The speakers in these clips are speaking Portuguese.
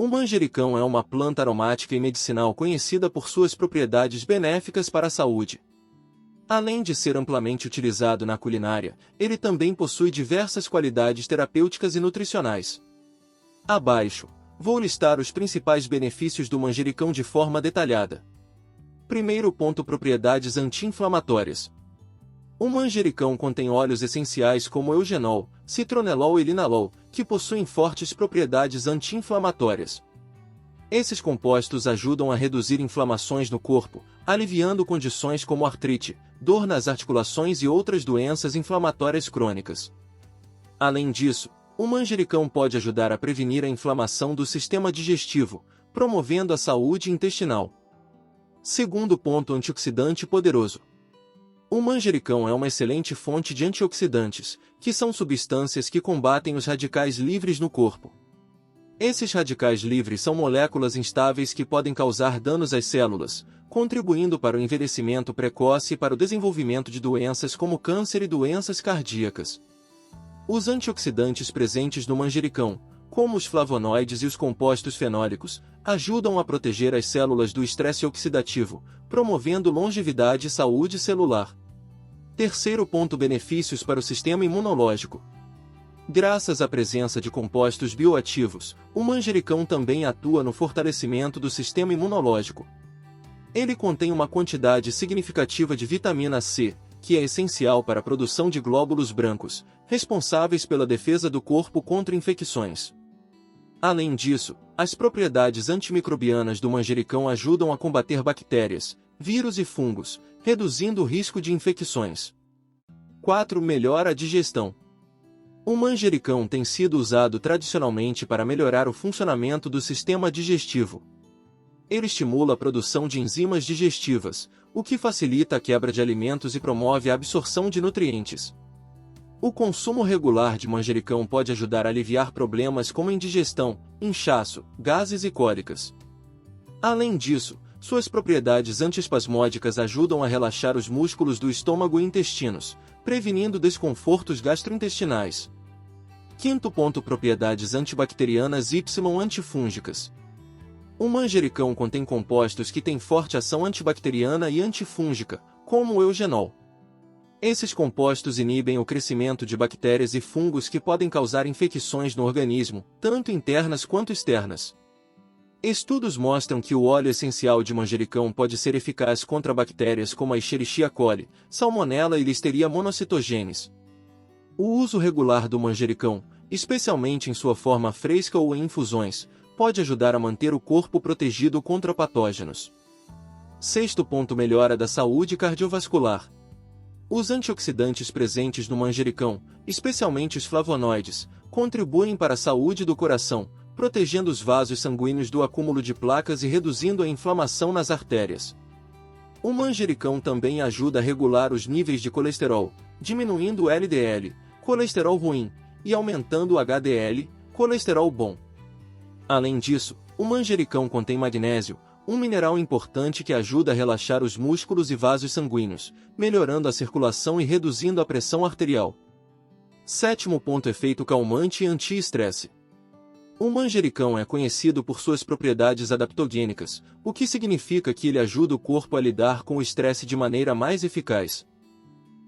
O manjericão é uma planta aromática e medicinal conhecida por suas propriedades benéficas para a saúde. Além de ser amplamente utilizado na culinária, ele também possui diversas qualidades terapêuticas e nutricionais. Abaixo, vou listar os principais benefícios do manjericão de forma detalhada. Primeiro ponto: propriedades anti-inflamatórias. O manjericão contém óleos essenciais como eugenol, citronelol e linalol, que possuem fortes propriedades anti-inflamatórias. Esses compostos ajudam a reduzir inflamações no corpo, aliviando condições como artrite, dor nas articulações e outras doenças inflamatórias crônicas. Além disso, o manjericão pode ajudar a prevenir a inflamação do sistema digestivo, promovendo a saúde intestinal. Segundo ponto: antioxidante poderoso. O manjericão é uma excelente fonte de antioxidantes, que são substâncias que combatem os radicais livres no corpo. Esses radicais livres são moléculas instáveis que podem causar danos às células, contribuindo para o envelhecimento precoce e para o desenvolvimento de doenças como câncer e doenças cardíacas. Os antioxidantes presentes no manjericão, como os flavonoides e os compostos fenólicos, ajudam a proteger as células do estresse oxidativo, promovendo longevidade e saúde celular. Terceiro ponto: benefícios para o sistema imunológico. Graças à presença de compostos bioativos, o manjericão também atua no fortalecimento do sistema imunológico. Ele contém uma quantidade significativa de vitamina C, que é essencial para a produção de glóbulos brancos, responsáveis pela defesa do corpo contra infecções. Além disso, as propriedades antimicrobianas do manjericão ajudam a combater bactérias, vírus e fungos, reduzindo o risco de infecções. 4. Melhora a digestão. O manjericão tem sido usado tradicionalmente para melhorar o funcionamento do sistema digestivo. Ele estimula a produção de enzimas digestivas, o que facilita a quebra de alimentos e promove a absorção de nutrientes. O consumo regular de manjericão pode ajudar a aliviar problemas como indigestão, inchaço, gases e cólicas. Além disso, suas propriedades antiespasmódicas ajudam a relaxar os músculos do estômago e intestinos, prevenindo desconfortos gastrointestinais. Quinto ponto: propriedades antibacterianas e antifúngicas. O manjericão contém compostos que têm forte ação antibacteriana e antifúngica, como o eugenol. Esses compostos inibem o crescimento de bactérias e fungos que podem causar infecções no organismo, tanto internas quanto externas. Estudos mostram que o óleo essencial de manjericão pode ser eficaz contra bactérias como a Escherichia coli, Salmonella e Listeria monocytogenes. O uso regular do manjericão, especialmente em sua forma fresca ou em infusões, pode ajudar a manter o corpo protegido contra patógenos. Sexto ponto: melhora da saúde cardiovascular. Os antioxidantes presentes no manjericão, especialmente os flavonoides, contribuem para a saúde do coração, protegendo os vasos sanguíneos do acúmulo de placas e reduzindo a inflamação nas artérias. O manjericão também ajuda a regular os níveis de colesterol, diminuindo o LDL, colesterol ruim, e aumentando o HDL, colesterol bom. Além disso, o manjericão contém magnésio, um mineral importante que ajuda a relaxar os músculos e vasos sanguíneos, melhorando a circulação e reduzindo a pressão arterial. Sétimo ponto: efeito calmante e anti-estresse. O manjericão é conhecido por suas propriedades adaptogênicas, o que significa que ele ajuda o corpo a lidar com o estresse de maneira mais eficaz.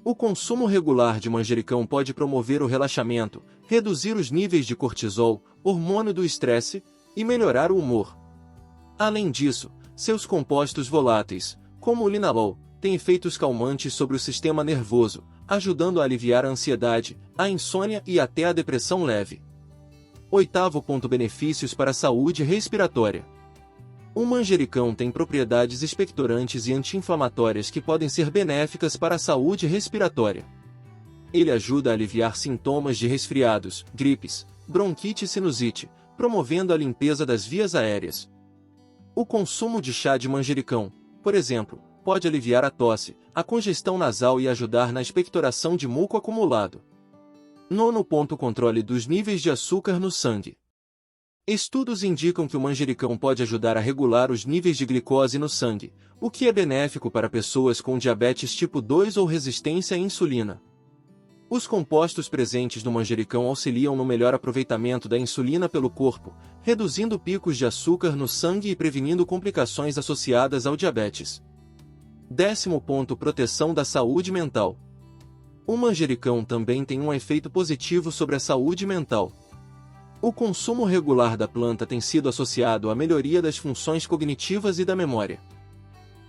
O consumo regular de manjericão pode promover o relaxamento, reduzir os níveis de cortisol, hormônio do estresse, e melhorar o humor. Além disso, seus compostos voláteis, como o linalol, têm efeitos calmantes sobre o sistema nervoso, ajudando a aliviar a ansiedade, a insônia e até a depressão leve. Oitavo ponto: benefícios para a saúde respiratória. O manjericão tem propriedades expectorantes e anti-inflamatórias que podem ser benéficas para a saúde respiratória. Ele ajuda a aliviar sintomas de resfriados, gripes, bronquite e sinusite, promovendo a limpeza das vias aéreas. O consumo de chá de manjericão, por exemplo, pode aliviar a tosse, a congestão nasal e ajudar na expectoração de muco acumulado. Nono ponto: controle dos níveis de açúcar no sangue. Estudos indicam que o manjericão pode ajudar a regular os níveis de glicose no sangue, o que é benéfico para pessoas com diabetes tipo 2 ou resistência à insulina. Os compostos presentes no manjericão auxiliam no melhor aproveitamento da insulina pelo corpo, reduzindo picos de açúcar no sangue e prevenindo complicações associadas ao diabetes. 10º ponto: proteção da saúde mental. O manjericão também tem um efeito positivo sobre a saúde mental. O consumo regular da planta tem sido associado à melhoria das funções cognitivas e da memória.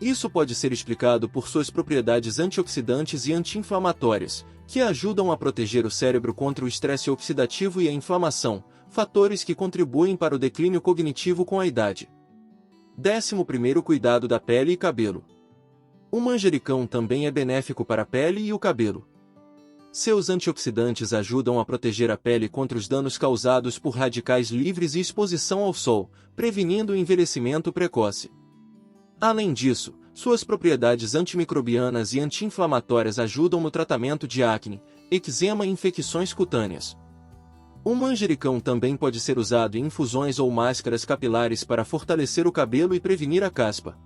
Isso pode ser explicado por suas propriedades antioxidantes e anti-inflamatórias, que ajudam a proteger o cérebro contra o estresse oxidativo e a inflamação, fatores que contribuem para o declínio cognitivo com a idade. 11º: cuidado da pele e cabelo. O manjericão também é benéfico para a pele e o cabelo. Seus antioxidantes ajudam a proteger a pele contra os danos causados por radicais livres e exposição ao sol, prevenindo o envelhecimento precoce. Além disso, suas propriedades antimicrobianas e anti-inflamatórias ajudam no tratamento de acne, eczema e infecções cutâneas. O manjericão também pode ser usado em infusões ou máscaras capilares para fortalecer o cabelo e prevenir a caspa.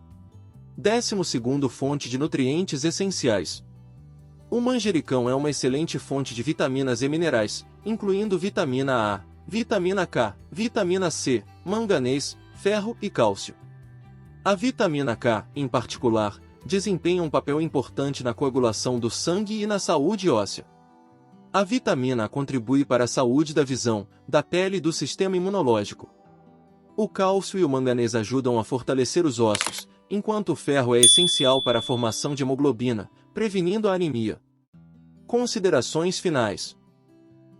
12º: fonte de nutrientes essenciais. O manjericão é uma excelente fonte de vitaminas e minerais, incluindo vitamina A, vitamina K, vitamina C, manganês, ferro e cálcio. A vitamina K, em particular, desempenha um papel importante na coagulação do sangue e na saúde óssea. A vitamina A contribui para a saúde da visão, da pele e do sistema imunológico. O cálcio e o manganês ajudam a fortalecer os ossos, enquanto o ferro é essencial para a formação de hemoglobina, prevenindo a anemia. Considerações finais.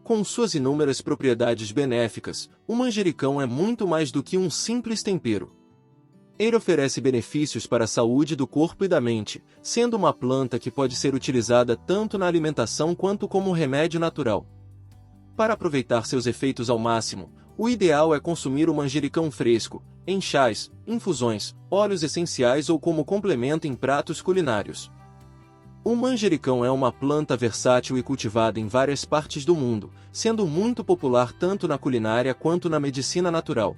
Com suas inúmeras propriedades benéficas, o manjericão é muito mais do que um simples tempero. Ele oferece benefícios para a saúde do corpo e da mente, sendo uma planta que pode ser utilizada tanto na alimentação quanto como remédio natural. Para aproveitar seus efeitos ao máximo, o ideal é consumir o manjericão fresco, em chás, infusões, óleos essenciais ou como complemento em pratos culinários. O manjericão é uma planta versátil e cultivada em várias partes do mundo, sendo muito popular tanto na culinária quanto na medicina natural.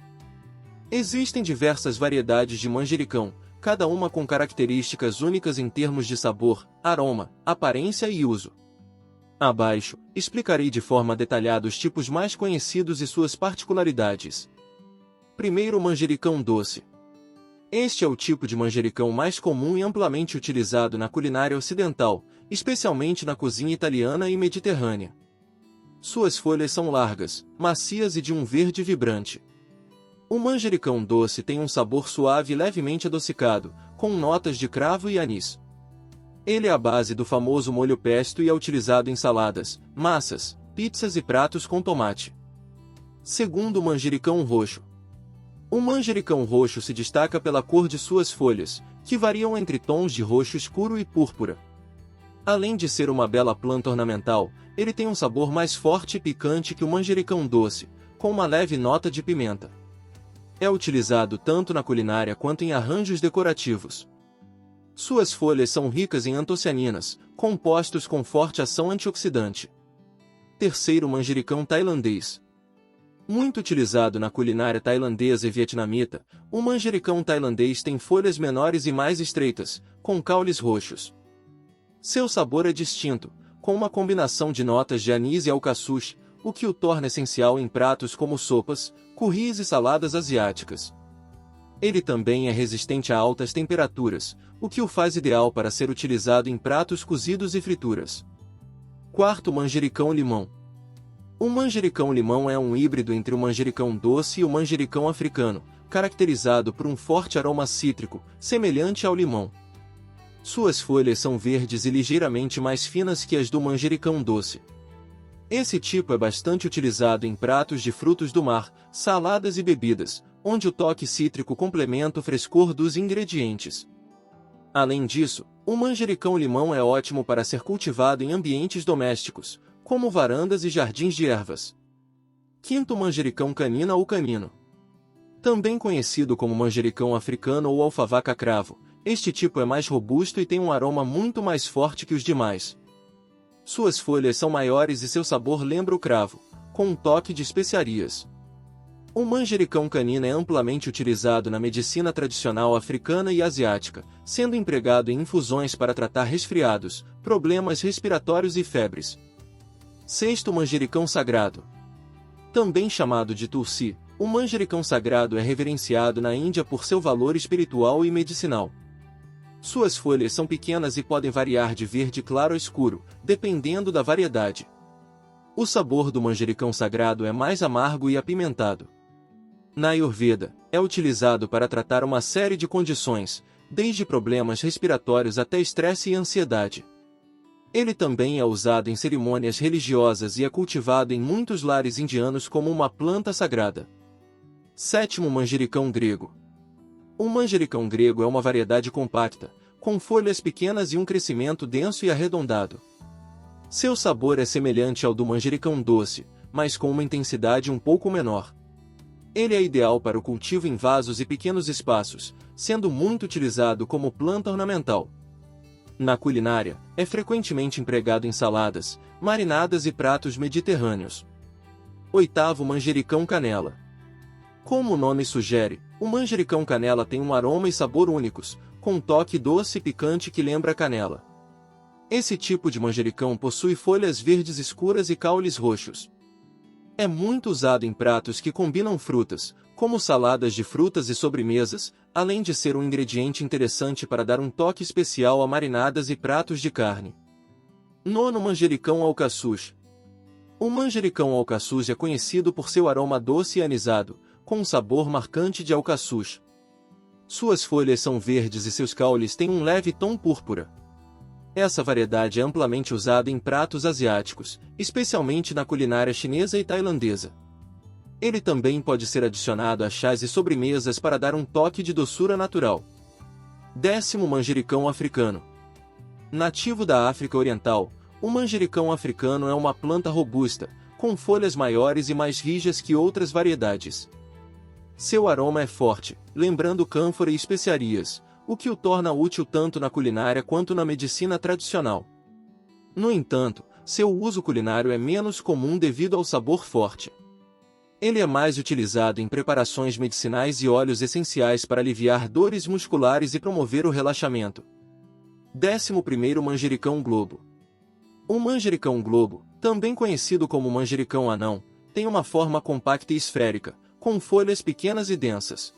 Existem diversas variedades de manjericão, cada uma com características únicas em termos de sabor, aroma, aparência e uso. Abaixo, explicarei de forma detalhada os tipos mais conhecidos e suas particularidades. Primeiro, o manjericão doce. Este é o tipo de manjericão mais comum e amplamente utilizado na culinária ocidental, especialmente na cozinha italiana e mediterrânea. Suas folhas são largas, macias e de um verde vibrante. O manjericão doce tem um sabor suave e levemente adocicado, com notas de cravo e anis. Ele é a base do famoso molho pesto e é utilizado em saladas, massas, pizzas e pratos com tomate. Segundo, o manjericão roxo. O manjericão roxo se destaca pela cor de suas folhas, que variam entre tons de roxo escuro e púrpura. Além de ser uma bela planta ornamental, ele tem um sabor mais forte e picante que o manjericão doce, com uma leve nota de pimenta. É utilizado tanto na culinária quanto em arranjos decorativos. Suas folhas são ricas em antocianinas, compostos com forte ação antioxidante. Terceiro, manjericão tailandês. Muito utilizado na culinária tailandesa e vietnamita, o manjericão tailandês tem folhas menores e mais estreitas, com caules roxos. Seu sabor é distinto, com uma combinação de notas de anis e alcaçuz, o que o torna essencial em pratos como sopas, curris e saladas asiáticas. Ele também é resistente a altas temperaturas, o que o faz ideal para ser utilizado em pratos cozidos e frituras. Quarto, manjericão limão. O manjericão limão é um híbrido entre o manjericão doce e o manjericão africano, caracterizado por um forte aroma cítrico, semelhante ao limão. Suas folhas são verdes e ligeiramente mais finas que as do manjericão doce. Esse tipo é bastante utilizado em pratos de frutos do mar, saladas e bebidas, onde o toque cítrico complementa o frescor dos ingredientes. Além disso, o manjericão limão é ótimo para ser cultivado em ambientes domésticos, como varandas e jardins de ervas. Quinto, manjericão canina ou canino. Também conhecido como manjericão africano ou alfavaca cravo, este tipo é mais robusto e tem um aroma muito mais forte que os demais. Suas folhas são maiores e seu sabor lembra o cravo, com um toque de especiarias. O manjericão canino é amplamente utilizado na medicina tradicional africana e asiática, sendo empregado em infusões para tratar resfriados, problemas respiratórios e febres. Sexto, manjericão sagrado. Também chamado de tulsi, o manjericão sagrado é reverenciado na Índia por seu valor espiritual e medicinal. Suas folhas são pequenas e podem variar de verde claro a escuro, dependendo da variedade. O sabor do manjericão sagrado é mais amargo e apimentado. Na Ayurveda, é utilizado para tratar uma série de condições, desde problemas respiratórios até estresse e ansiedade. Ele também é usado em cerimônias religiosas e é cultivado em muitos lares indianos como uma planta sagrada. Sétimo, manjericão grego. O manjericão grego é uma variedade compacta, com folhas pequenas e um crescimento denso e arredondado. Seu sabor é semelhante ao do manjericão doce, mas com uma intensidade um pouco menor. Ele é ideal para o cultivo em vasos e pequenos espaços, sendo muito utilizado como planta ornamental. Na culinária, é frequentemente empregado em saladas, marinadas e pratos mediterrâneos. Oitavo, manjericão canela. Como o nome sugere, o manjericão canela tem um aroma e sabor únicos, com um toque doce e picante que lembra canela. Esse tipo de manjericão possui folhas verdes escuras e caules roxos. É muito usado em pratos que combinam frutas, como saladas de frutas e sobremesas, além de ser um ingrediente interessante para dar um toque especial a marinadas e pratos de carne. Nono, manjericão alcaçuz. O manjericão alcaçuz é conhecido por seu aroma doce e anisado, com um sabor marcante de alcaçuz. Suas folhas são verdes e seus caules têm um leve tom púrpura. Essa variedade é amplamente usada em pratos asiáticos, especialmente na culinária chinesa e tailandesa. Ele também pode ser adicionado a chás e sobremesas para dar um toque de doçura natural. Décimo, manjericão africano. Nativo da África Oriental, o manjericão africano é uma planta robusta, com folhas maiores e mais rijas que outras variedades. Seu aroma é forte, lembrando cânfora e especiarias, o que o torna útil tanto na culinária quanto na medicina tradicional. No entanto, seu uso culinário é menos comum devido ao sabor forte. Ele é mais utilizado em preparações medicinais e óleos essenciais para aliviar dores musculares e promover o relaxamento. 11º, manjericão globo. O manjericão globo, também conhecido como manjericão anão, tem uma forma compacta e esférica, com folhas pequenas e densas.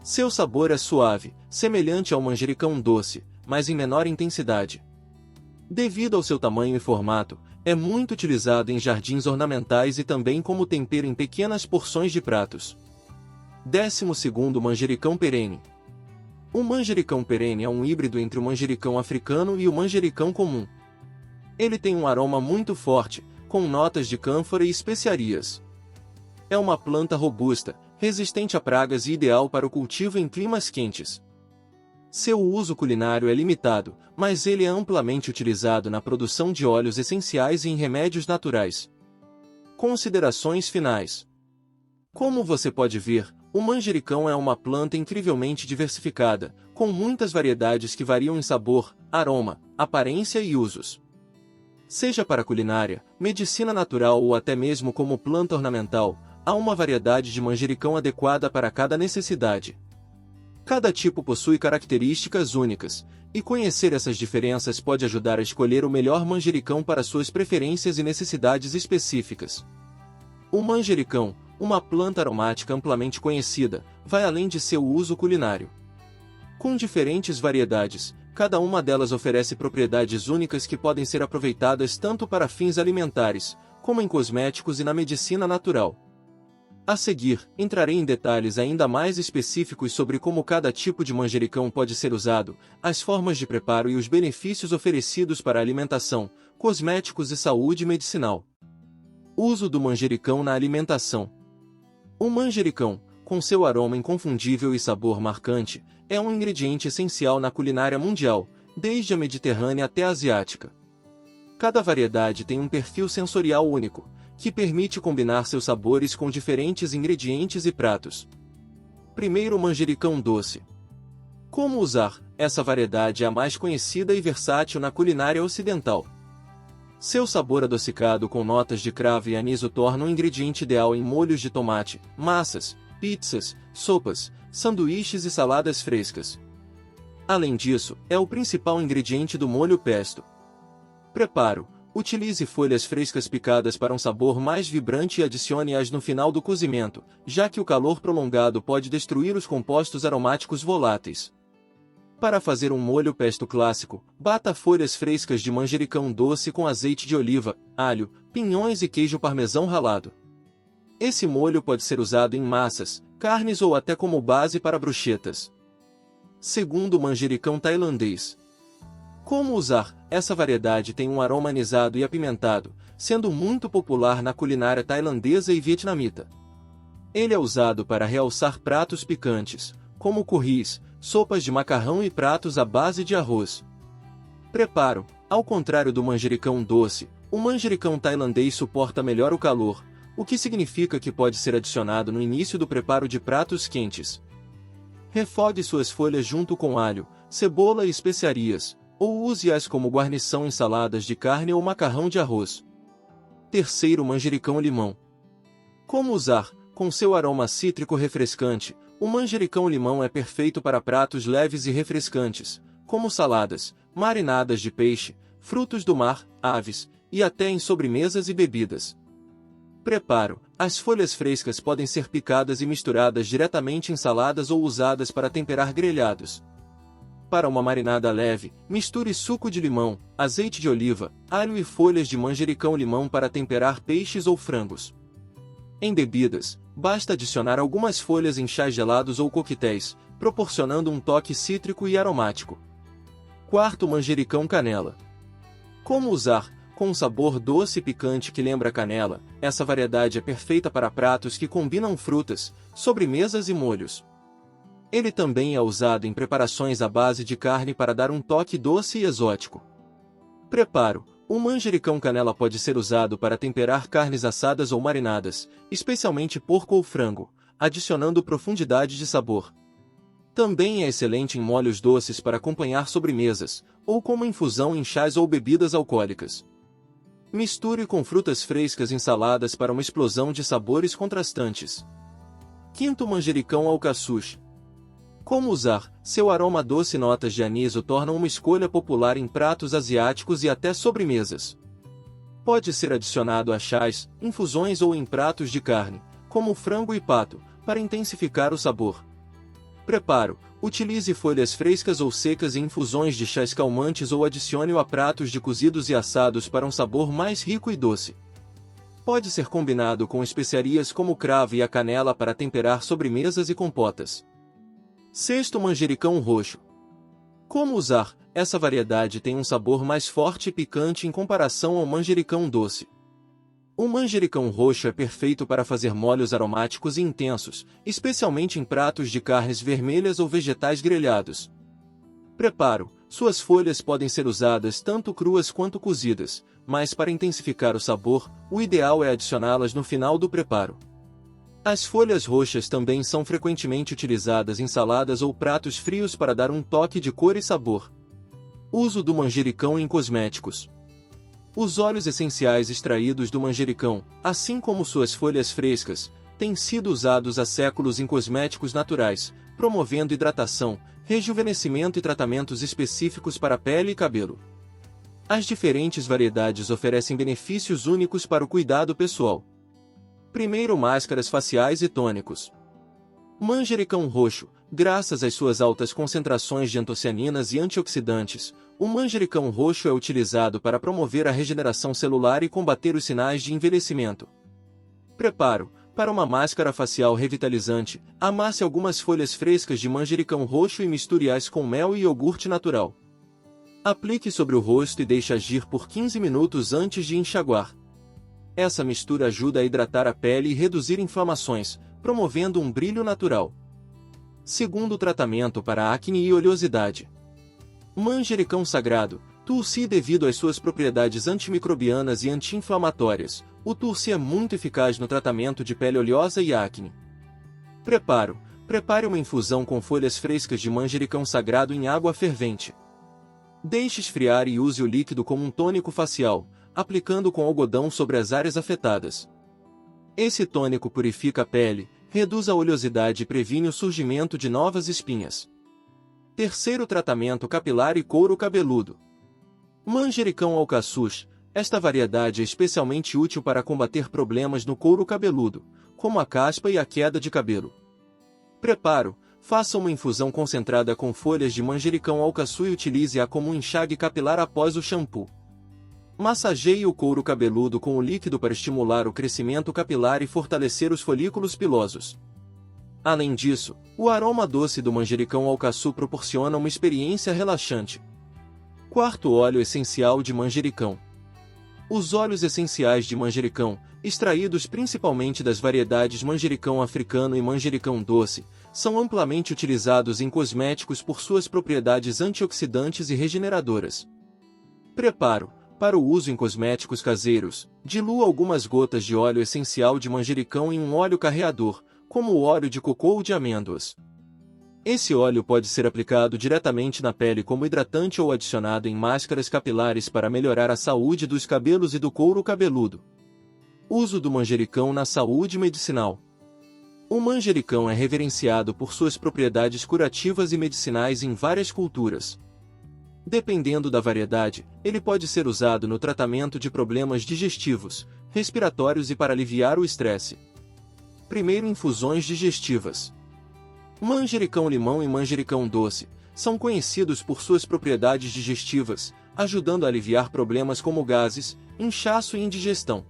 Seu sabor é suave, semelhante ao manjericão doce, mas em menor intensidade. Devido ao seu tamanho e formato, é muito utilizado em jardins ornamentais e também como tempero em pequenas porções de pratos. 12º, manjericão perene. O manjericão perene é um híbrido entre o manjericão africano e o manjericão comum. Ele tem um aroma muito forte, com notas de cânfora e especiarias. É uma planta robusta, resistente a pragas e ideal para o cultivo em climas quentes. Seu uso culinário é limitado, mas ele é amplamente utilizado na produção de óleos essenciais e em remédios naturais. Considerações finais. Como você pode ver, o manjericão é uma planta incrivelmente diversificada, com muitas variedades que variam em sabor, aroma, aparência e usos. Seja para culinária, medicina natural ou até mesmo como planta ornamental, há uma variedade de manjericão adequada para cada necessidade. Cada tipo possui características únicas, e conhecer essas diferenças pode ajudar a escolher o melhor manjericão para suas preferências e necessidades específicas. O manjericão, uma planta aromática amplamente conhecida, vai além de seu uso culinário. Com diferentes variedades, cada uma delas oferece propriedades únicas que podem ser aproveitadas tanto para fins alimentares, como em cosméticos e na medicina natural. A seguir, entrarei em detalhes ainda mais específicos sobre como cada tipo de manjericão pode ser usado, as formas de preparo e os benefícios oferecidos para alimentação, cosméticos e saúde medicinal. Uso do manjericão na alimentação. O manjericão, com seu aroma inconfundível e sabor marcante, é um ingrediente essencial na culinária mundial, desde a mediterrânea até a asiática. Cada variedade tem um perfil sensorial único, que permite combinar seus sabores com diferentes ingredientes e pratos. Primeiro, manjericão doce. Como usar? Essa variedade é a mais conhecida e versátil na culinária ocidental. Seu sabor adocicado com notas de cravo e anis o torna um ingrediente ideal em molhos de tomate, massas, pizzas, sopas, sanduíches e saladas frescas. Além disso, é o principal ingrediente do molho pesto. Preparo. Utilize folhas frescas picadas para um sabor mais vibrante e adicione-as no final do cozimento, já que o calor prolongado pode destruir os compostos aromáticos voláteis. Para fazer um molho pesto clássico, bata folhas frescas de manjericão doce com azeite de oliva, alho, pinhões e queijo parmesão ralado. Esse molho pode ser usado em massas, carnes ou até como base para bruschetas. Segundo manjericão tailandês. Como usar? Essa variedade tem um aroma anisado e apimentado, sendo muito popular na culinária tailandesa e vietnamita. Ele é usado para realçar pratos picantes, como curris, sopas de macarrão e pratos à base de arroz. Preparo. Ao contrário do manjericão doce, o manjericão tailandês suporta melhor o calor, o que significa que pode ser adicionado no início do preparo de pratos quentes. Refogue suas folhas junto com alho, cebola e especiarias, ou use-as como guarnição em saladas de carne ou macarrão de arroz. Terceiro manjericão limão. Como usar? Com seu aroma cítrico refrescante, o manjericão limão é perfeito para pratos leves e refrescantes, como saladas, marinadas de peixe, frutos do mar, aves, e até em sobremesas e bebidas. Preparo. As folhas frescas podem ser picadas e misturadas diretamente em saladas ou usadas para temperar grelhados. Para uma marinada leve, misture suco de limão, azeite de oliva, alho e folhas de manjericão-limão para temperar peixes ou frangos. Em bebidas, basta adicionar algumas folhas em chás gelados ou coquetéis, proporcionando um toque cítrico e aromático. Quarto manjericão canela. Como usar? Com um sabor doce e picante que lembra canela, essa variedade é perfeita para pratos que combinam frutas, sobremesas e molhos. Ele também é usado em preparações à base de carne para dar um toque doce e exótico. Preparo. O manjericão canela pode ser usado para temperar carnes assadas ou marinadas, especialmente porco ou frango, adicionando profundidade de sabor. Também é excelente em molhos doces para acompanhar sobremesas, ou como infusão em chás ou bebidas alcoólicas. Misture com frutas frescas em saladas para uma explosão de sabores contrastantes. Quinto manjericão alcaçuz. Como usar? Seu aroma doce e notas de anis o tornam uma escolha popular em pratos asiáticos e até sobremesas. Pode ser adicionado a chás, infusões ou em pratos de carne, como frango e pato, para intensificar o sabor. Preparo. Utilize folhas frescas ou secas em infusões de chás calmantes ou adicione-o a pratos de cozidos e assados para um sabor mais rico e doce. Pode ser combinado com especiarias como o cravo e a canela para temperar sobremesas e compotas. Sexto manjericão roxo. Como usar? Essa variedade tem um sabor mais forte e picante em comparação ao manjericão doce. O manjericão roxo é perfeito para fazer molhos aromáticos e intensos, especialmente em pratos de carnes vermelhas ou vegetais grelhados. Preparo. Suas folhas podem ser usadas tanto cruas quanto cozidas, mas para intensificar o sabor, o ideal é adicioná-las no final do preparo. As folhas roxas também são frequentemente utilizadas em saladas ou pratos frios para dar um toque de cor e sabor. Uso do manjericão em cosméticos. Os óleos essenciais extraídos do manjericão, assim como suas folhas frescas, têm sido usados há séculos em cosméticos naturais, promovendo hidratação, rejuvenescimento e tratamentos específicos para pele e cabelo. As diferentes variedades oferecem benefícios únicos para o cuidado pessoal. Primeiro, máscaras faciais e tônicos. Manjericão roxo. Graças às suas altas concentrações de antocianinas e antioxidantes, o manjericão roxo é utilizado para promover a regeneração celular e combater os sinais de envelhecimento. Preparo. Para uma máscara facial revitalizante, amasse algumas folhas frescas de manjericão roxo e misture-as com mel e iogurte natural. Aplique sobre o rosto e deixe agir por 15 minutos antes de enxaguar. Essa mistura ajuda a hidratar a pele e reduzir inflamações, promovendo um brilho natural. Segundo tratamento para acne e oleosidade. Manjericão sagrado. Tulsi. Devido às suas propriedades antimicrobianas e anti-inflamatórias, o Tulsi é muito eficaz no tratamento de pele oleosa e acne. Preparo. Prepare uma infusão com folhas frescas de manjericão sagrado em água fervente. Deixe esfriar e use o líquido como um tônico facial, aplicando com algodão sobre as áreas afetadas. Esse tônico purifica a pele, reduz a oleosidade e previne o surgimento de novas espinhas. Terceiro tratamento capilar e couro cabeludo. Manjericão alcaçuz. Esta variedade é especialmente útil para combater problemas no couro cabeludo, como a caspa e a queda de cabelo. Preparo: faça uma infusão concentrada com folhas de manjericão alcaçu e utilize-a como um enxague capilar após o shampoo. Massageie o couro cabeludo com o líquido para estimular o crescimento capilar e fortalecer os folículos pilosos. Além disso, o aroma doce do manjericão alcaçu proporciona uma experiência relaxante. Quarto óleo essencial de manjericão. Os óleos essenciais de manjericão, extraídos principalmente das variedades manjericão africano e manjericão doce, são amplamente utilizados em cosméticos por suas propriedades antioxidantes e regeneradoras. Preparo: para o uso em cosméticos caseiros, dilua algumas gotas de óleo essencial de manjericão em um óleo carreador, como o óleo de cocô ou de amêndoas. Esse óleo pode ser aplicado diretamente na pele como hidratante ou adicionado em máscaras capilares para melhorar a saúde dos cabelos e do couro cabeludo. Uso do manjericão na saúde medicinal. O manjericão é reverenciado por suas propriedades curativas e medicinais em várias culturas. Dependendo da variedade, ele pode ser usado no tratamento de problemas digestivos, respiratórios e para aliviar o estresse. Primeiro, infusões digestivas. Manjericão-limão e manjericão doce são conhecidos por suas propriedades digestivas, ajudando a aliviar problemas como gases, inchaço e indigestão.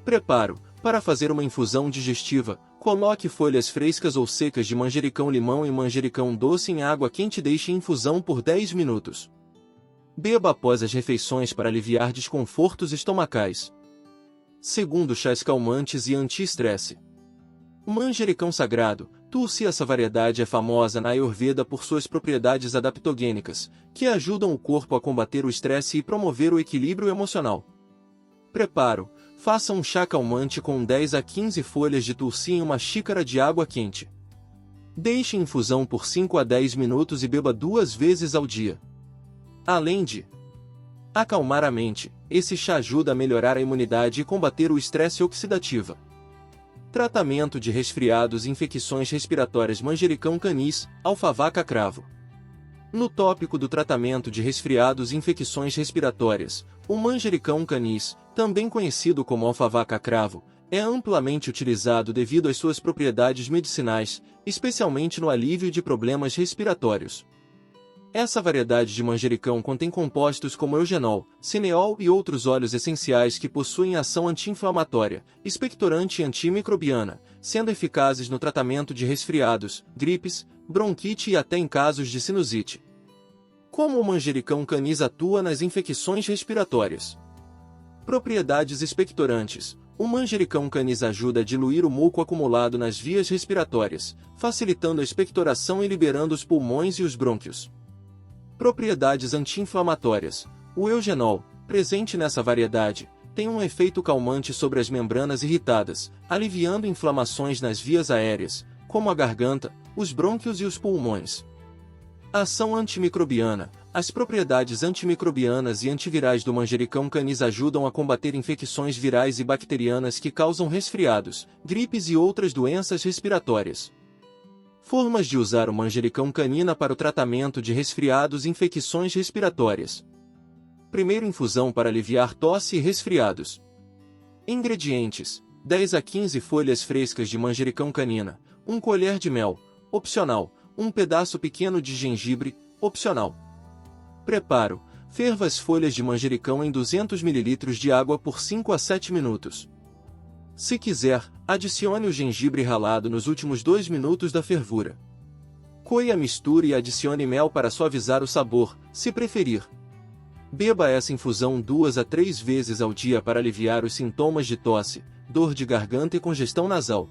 Preparo: para fazer uma infusão digestiva, coloque folhas frescas ou secas de manjericão-limão e manjericão doce em água quente e deixe em infusão por 10 minutos. Beba após as refeições para aliviar desconfortos estomacais. Segundo, chás calmantes e anti-estresse. O manjericão sagrado, Tulsi. Essa variedade é famosa na Ayurveda por suas propriedades adaptogênicas, que ajudam o corpo a combater o estresse e promover o equilíbrio emocional. Preparo: faça um chá calmante com 10 a 15 folhas de Tulsi em uma xícara de água quente. Deixe em infusão por 5 a 10 minutos e beba 2 vezes ao dia. Além de acalmar a mente, esse chá ajuda a melhorar a imunidade e combater o estresse oxidativo. Tratamento de resfriados e infecções respiratórias. Manjericão canis, alfavaca cravo. No tópico do tratamento de resfriados e infecções respiratórias, o manjericão canis, também conhecido como alfavaca cravo, é amplamente utilizado devido às suas propriedades medicinais, especialmente no alívio de problemas respiratórios. Essa variedade de manjericão contém compostos como eugenol, cineol e outros óleos essenciais que possuem ação anti-inflamatória, expectorante e antimicrobiana, sendo eficazes no tratamento de resfriados, gripes, bronquite e até em casos de sinusite. Como o manjericão canis atua nas infecções respiratórias? Propriedades expectorantes. O manjericão canis ajuda a diluir o muco acumulado nas vias respiratórias, facilitando a expectoração e liberando os pulmões e os brônquios. Propriedades anti-inflamatórias. O eugenol, presente nessa variedade, tem um efeito calmante sobre as membranas irritadas, aliviando inflamações nas vias aéreas, como a garganta, os brônquios e os pulmões. Ação antimicrobiana. As propriedades antimicrobianas e antivirais do manjericão canis ajudam a combater infecções virais e bacterianas que causam resfriados, gripes e outras doenças respiratórias. Formas de usar o manjericão canina para o tratamento de resfriados e infecções respiratórias. Primeiro, infusão para aliviar tosse e resfriados. Ingredientes: 10 a 15 folhas frescas de manjericão canina, 1 colher de mel, opcional, um pedaço pequeno de gengibre, opcional. Preparo: ferva as folhas de manjericão em 200 ml de água por 5 a 7 minutos. Se quiser, adicione o gengibre ralado nos últimos 2 minutos da fervura. Coe a mistura e adicione mel para suavizar o sabor, se preferir. Beba essa infusão 2 a 3 vezes ao dia para aliviar os sintomas de tosse, dor de garganta e congestão nasal.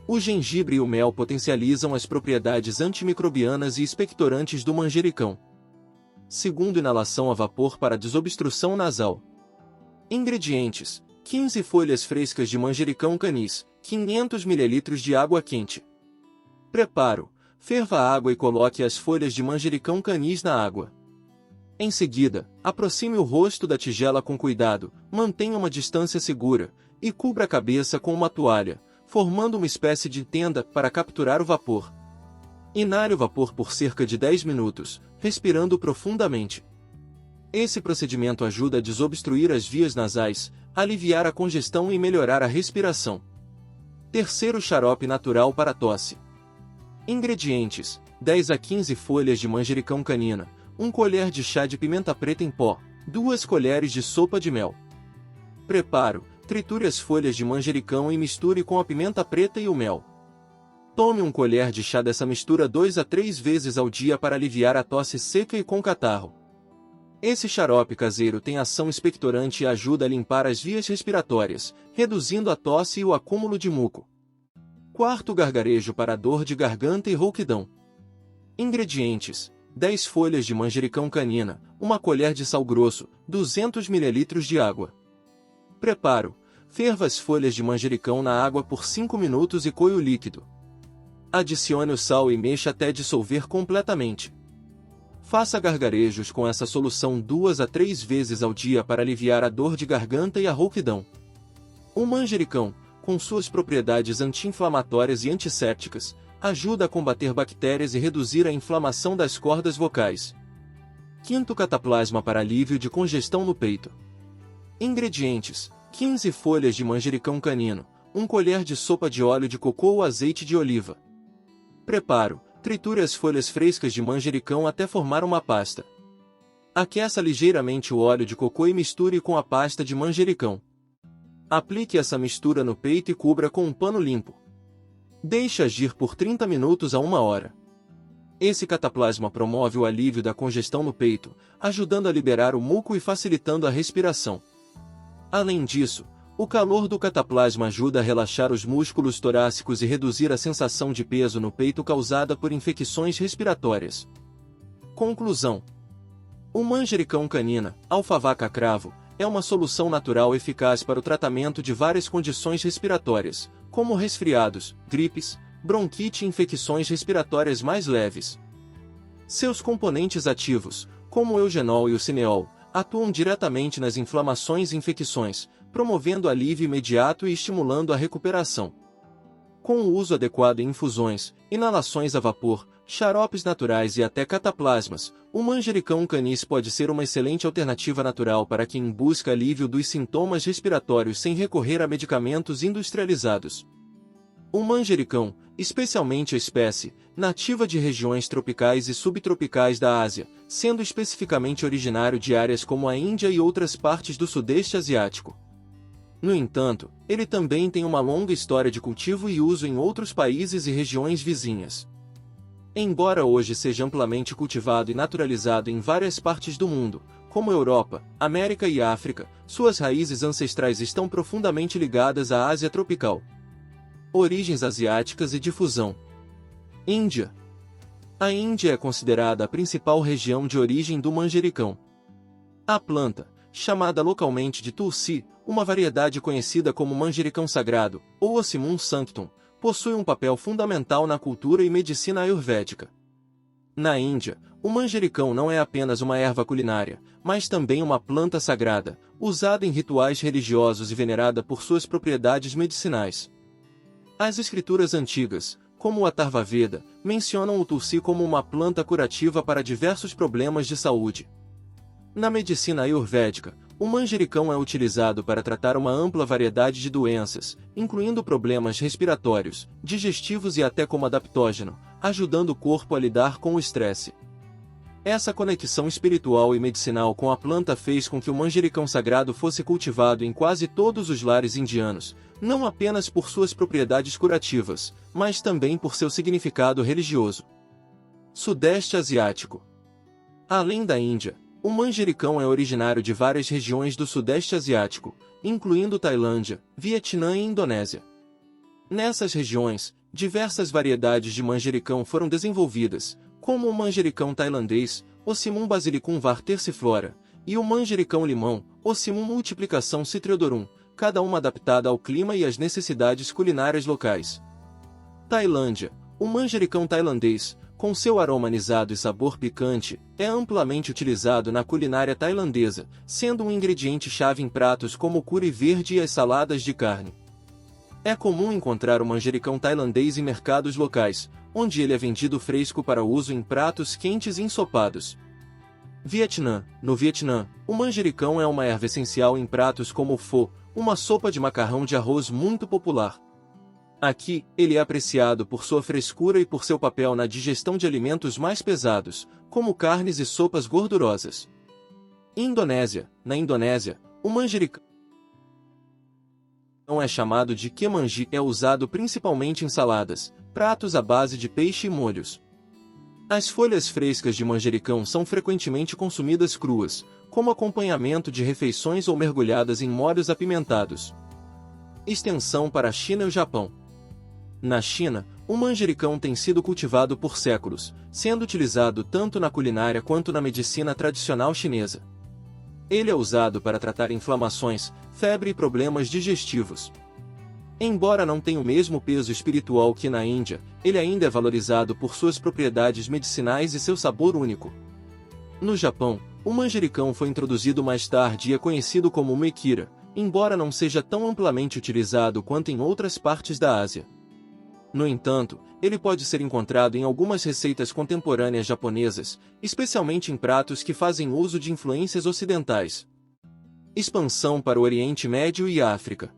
O gengibre e o mel potencializam as propriedades antimicrobianas e expectorantes do manjericão. Segundo, inalação a vapor para desobstrução nasal. Ingredientes: 15 folhas frescas de manjericão canis, 500 ml de água quente. Preparo: ferva a água e coloque as folhas de manjericão canis na água. Em seguida, aproxime o rosto da tigela com cuidado, mantenha uma distância segura, e cubra a cabeça com uma toalha, formando uma espécie de tenda para capturar o vapor. Inale o vapor por cerca de 10 minutos, respirando profundamente. Esse procedimento ajuda a desobstruir as vias nasais, aliviar a congestão e melhorar a respiração. Terceiro xarope natural para tosse. Ingredientes: 10 a 15 folhas de manjericão canina, 1 colher de chá de pimenta preta em pó, 2 colheres de sopa de mel. Preparo: triture as folhas de manjericão e misture com a pimenta preta e o mel. Tome 1 colher de chá dessa mistura 2 a 3 vezes ao dia para aliviar a tosse seca e com catarro. Esse xarope caseiro tem ação expectorante e ajuda a limpar as vias respiratórias, reduzindo a tosse e o acúmulo de muco. Quarto gargarejo para dor de garganta e rouquidão. Ingredientes: 10 folhas de manjericão canina, 1 colher de sal grosso, 200 ml de água. Preparo: ferva as folhas de manjericão na água por 5 minutos e coe o líquido. Adicione o sal e mexa até dissolver completamente. Faça gargarejos com essa solução 2 a 3 vezes ao dia para aliviar a dor de garganta e a rouquidão. O manjericão, com suas propriedades anti-inflamatórias e antissépticas, ajuda a combater bactérias e reduzir a inflamação das cordas vocais. Quinto cataplasma para alívio de congestão no peito. Ingredientes: 15 folhas de manjericão canino, 1 colher de sopa de óleo de cocô ou azeite de oliva. Preparo: triture as folhas frescas de manjericão até formar uma pasta. Aqueça ligeiramente o óleo de cocô e misture com a pasta de manjericão. Aplique essa mistura no peito e cubra com um pano limpo. Deixe agir por 30 minutos a 1 hora. Esse cataplasma promove o alívio da congestão no peito, ajudando a liberar o muco e facilitando a respiração. Além disso, o calor do cataplasma ajuda a relaxar os músculos torácicos e reduzir a sensação de peso no peito causada por infecções respiratórias. Conclusão: o manjericão canina, alfavaca cravo, é uma solução natural eficaz para o tratamento de várias condições respiratórias, como resfriados, gripes, bronquite e infecções respiratórias mais leves. Seus componentes ativos, como o eugenol e o cineol, atuam diretamente nas inflamações e infecções, promovendo alívio imediato e estimulando a recuperação. Com o uso adequado em infusões, inalações a vapor, xaropes naturais e até cataplasmas, o manjericão canis pode ser uma excelente alternativa natural para quem busca alívio dos sintomas respiratórios sem recorrer a medicamentos industrializados. O manjericão, especialmente a espécie, nativa de regiões tropicais e subtropicais da Ásia, sendo especificamente originário de áreas como a Índia e outras partes do Sudeste Asiático. No entanto, ele também tem uma longa história de cultivo e uso em outros países e regiões vizinhas. Embora hoje seja amplamente cultivado e naturalizado em várias partes do mundo, como Europa, América e África, suas raízes ancestrais estão profundamente ligadas à Ásia tropical. Origens asiáticas e difusão. Índia. A Índia é considerada a principal região de origem do manjericão. A planta, chamada localmente de tulsi, uma variedade conhecida como manjericão sagrado, ou Ocimum sanctum, possui um papel fundamental na cultura e medicina ayurvédica. Na Índia, o manjericão não é apenas uma erva culinária, mas também uma planta sagrada, usada em rituais religiosos e venerada por suas propriedades medicinais. As escrituras antigas, como o Atharva Veda, mencionam o tulsi como uma planta curativa para diversos problemas de saúde. Na medicina ayurvédica, o manjericão é utilizado para tratar uma ampla variedade de doenças, incluindo problemas respiratórios, digestivos e até como adaptógeno, ajudando o corpo a lidar com o estresse. Essa conexão espiritual e medicinal com a planta fez com que o manjericão sagrado fosse cultivado em quase todos os lares indianos, não apenas por suas propriedades curativas, mas também por seu significado religioso. Sudeste Asiático. Além da Índia, o manjericão é originário de várias regiões do Sudeste Asiático, incluindo Tailândia, Vietnã e Indonésia. Nessas regiões, diversas variedades de manjericão foram desenvolvidas, como o manjericão tailandês, Ocimum basilicum var terciflora, e o manjericão limão, Ocimum multiplicação citriodorum, cada uma adaptada ao clima e às necessidades culinárias locais. Tailândia. O manjericão tailandês, com seu aroma anisado e sabor picante, é amplamente utilizado na culinária tailandesa, sendo um ingrediente-chave em pratos como o curry verde e as saladas de carne. É comum encontrar o manjericão tailandês em mercados locais, onde ele é vendido fresco para uso em pratos quentes e ensopados. Vietnã. No Vietnã, o manjericão é uma erva essencial em pratos como o pho, uma sopa de macarrão de arroz muito popular. Aqui, ele é apreciado por sua frescura e por seu papel na digestão de alimentos mais pesados, como carnes e sopas gordurosas. Indonésia. Na Indonésia, o manjericão é chamado de kemangi, é usado principalmente em saladas, pratos à base de peixe e molhos. As folhas frescas de manjericão são frequentemente consumidas cruas, como acompanhamento de refeições ou mergulhadas em molhos apimentados. Extensão para a China e o Japão. Na China, o manjericão tem sido cultivado por séculos, sendo utilizado tanto na culinária quanto na medicina tradicional chinesa. Ele é usado para tratar inflamações, febre e problemas digestivos. Embora não tenha o mesmo peso espiritual que na Índia, ele ainda é valorizado por suas propriedades medicinais e seu sabor único. No Japão, o manjericão foi introduzido mais tarde e é conhecido como mekira, embora não seja tão amplamente utilizado quanto em outras partes da Ásia. No entanto, ele pode ser encontrado em algumas receitas contemporâneas japonesas, especialmente em pratos que fazem uso de influências ocidentais. Expansão para o Oriente Médio e África.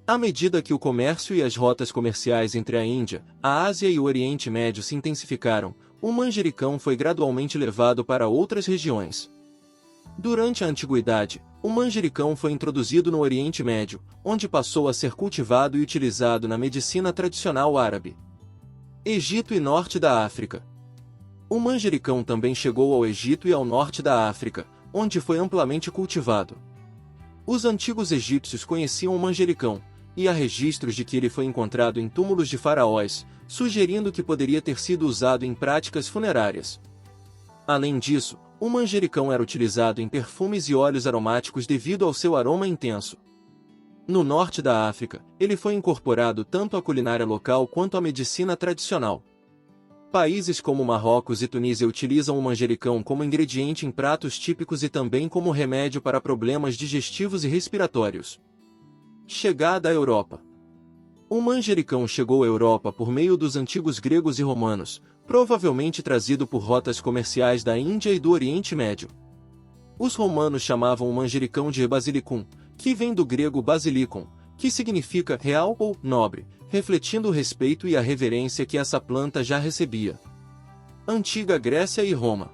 À medida que o comércio e as rotas comerciais entre a Índia, a Ásia e o Oriente Médio se intensificaram, o manjericão foi gradualmente levado para outras regiões. Durante a Antiguidade, o manjericão foi introduzido no Oriente Médio, onde passou a ser cultivado e utilizado na medicina tradicional árabe. Egito e Norte da África. O manjericão também chegou ao Egito e ao norte da África, onde foi amplamente cultivado. Os antigos egípcios conheciam o manjericão, e há registros de que ele foi encontrado em túmulos de faraós, sugerindo que poderia ter sido usado em práticas funerárias. Além disso, o manjericão era utilizado em perfumes e óleos aromáticos devido ao seu aroma intenso. No norte da África, ele foi incorporado tanto à culinária local quanto à medicina tradicional. Países como Marrocos e Tunísia utilizam o manjericão como ingrediente em pratos típicos e também como remédio para problemas digestivos e respiratórios. Chegada à Europa. O manjericão chegou à Europa por meio dos antigos gregos e romanos, provavelmente trazido por rotas comerciais da Índia e do Oriente Médio. Os romanos chamavam o manjericão de basilicum, que vem do grego basilicum, que significa real ou nobre, refletindo o respeito e a reverência que essa planta já recebia. Antiga Grécia e Roma.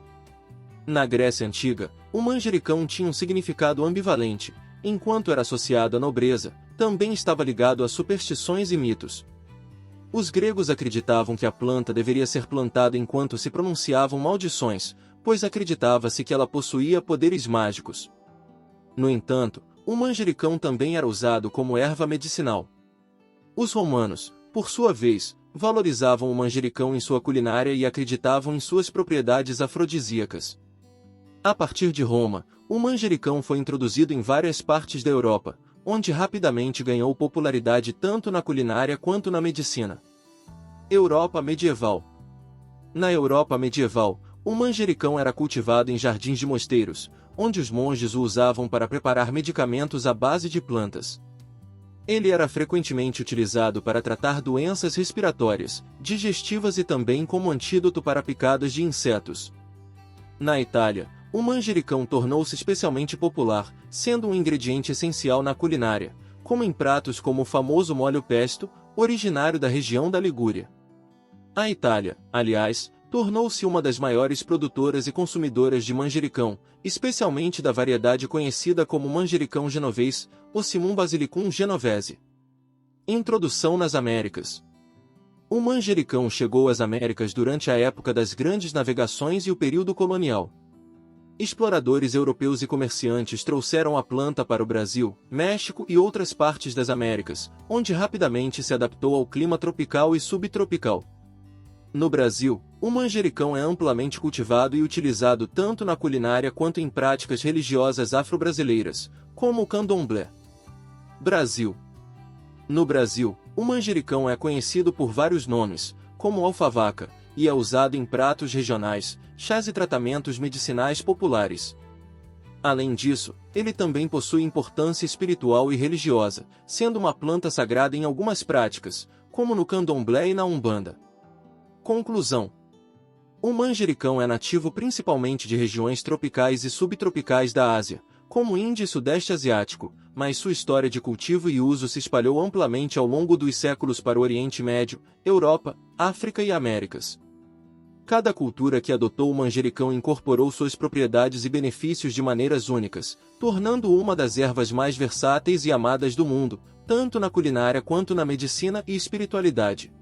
Na Grécia Antiga, o manjericão tinha um significado ambivalente. Enquanto era associado à nobreza, também estava ligado a superstições e mitos. Os gregos acreditavam que a planta deveria ser plantada enquanto se pronunciavam maldições, pois acreditava-se que ela possuía poderes mágicos. No entanto, o manjericão também era usado como erva medicinal. Os romanos, por sua vez, valorizavam o manjericão em sua culinária e acreditavam em suas propriedades afrodisíacas. A partir de Roma, o manjericão foi introduzido em várias partes da Europa, onde rapidamente ganhou popularidade tanto na culinária quanto na medicina. Europa medieval. Na Europa medieval, o manjericão era cultivado em jardins de mosteiros, onde os monges o usavam para preparar medicamentos à base de plantas. Ele era frequentemente utilizado para tratar doenças respiratórias, digestivas e também como antídoto para picadas de insetos. Na Itália, o manjericão tornou-se especialmente popular, sendo um ingrediente essencial na culinária, como em pratos como o famoso molho pesto, originário da região da Ligúria. A Itália, aliás, tornou-se uma das maiores produtoras e consumidoras de manjericão, especialmente da variedade conhecida como manjericão genovês, Ocimum basilicum genovese. Introdução nas Américas. O manjericão chegou às Américas durante a época das grandes navegações e o período colonial. Exploradores europeus e comerciantes trouxeram a planta para o Brasil, México e outras partes das Américas, onde rapidamente se adaptou ao clima tropical e subtropical. No Brasil, o manjericão é amplamente cultivado e utilizado tanto na culinária quanto em práticas religiosas afro-brasileiras, como o candomblé. Brasil. No Brasil, o manjericão é conhecido por vários nomes, como alfavaca, e é usado em pratos regionais, chás e tratamentos medicinais populares. Além disso, ele também possui importância espiritual e religiosa, sendo uma planta sagrada em algumas práticas, como no candomblé e na Umbanda. Conclusão. O manjericão é nativo principalmente de regiões tropicais e subtropicais da Ásia, como Índia e Sudeste Asiático, mas sua história de cultivo e uso se espalhou amplamente ao longo dos séculos para o Oriente Médio, Europa, África e Américas. Cada cultura que adotou o manjericão incorporou suas propriedades e benefícios de maneiras únicas, tornando-o uma das ervas mais versáteis e amadas do mundo, tanto na culinária quanto na medicina e espiritualidade.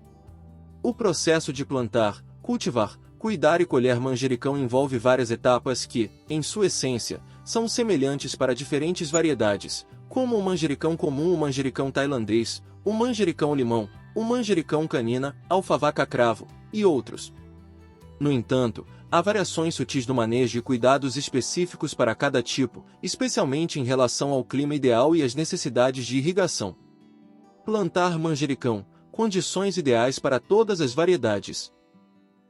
O processo de plantar, cultivar, cuidar e colher manjericão envolve várias etapas que, em sua essência, são semelhantes para diferentes variedades, como o manjericão comum, o manjericão tailandês, o manjericão limão, o manjericão canina, alfavaca cravo, e outros. No entanto, há variações sutis no manejo e cuidados específicos para cada tipo, especialmente em relação ao clima ideal e às necessidades de irrigação. Plantar manjericão, condições ideais para todas as variedades.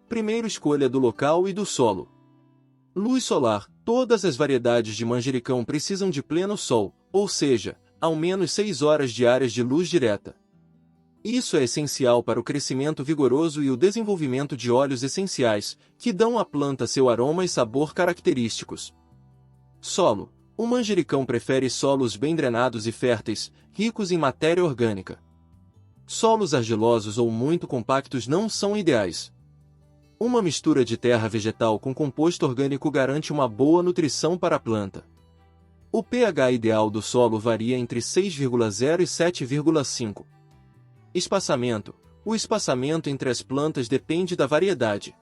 Primeiro, escolha do local e do solo. Luz solar. Todas as variedades de manjericão precisam de pleno sol, ou seja, ao menos 6 horas diárias de luz direta. Isso é essencial para o crescimento vigoroso e o desenvolvimento de óleos essenciais, que dão à planta seu aroma e sabor característicos. Solo. O manjericão prefere solos bem drenados e férteis, ricos em matéria orgânica. Solos argilosos ou muito compactos não são ideais. Uma mistura de terra vegetal com composto orgânico garante uma boa nutrição para a planta. O pH ideal do solo varia entre 6,0 e 7,5. Espaçamento. O espaçamento entre as plantas depende da variedade.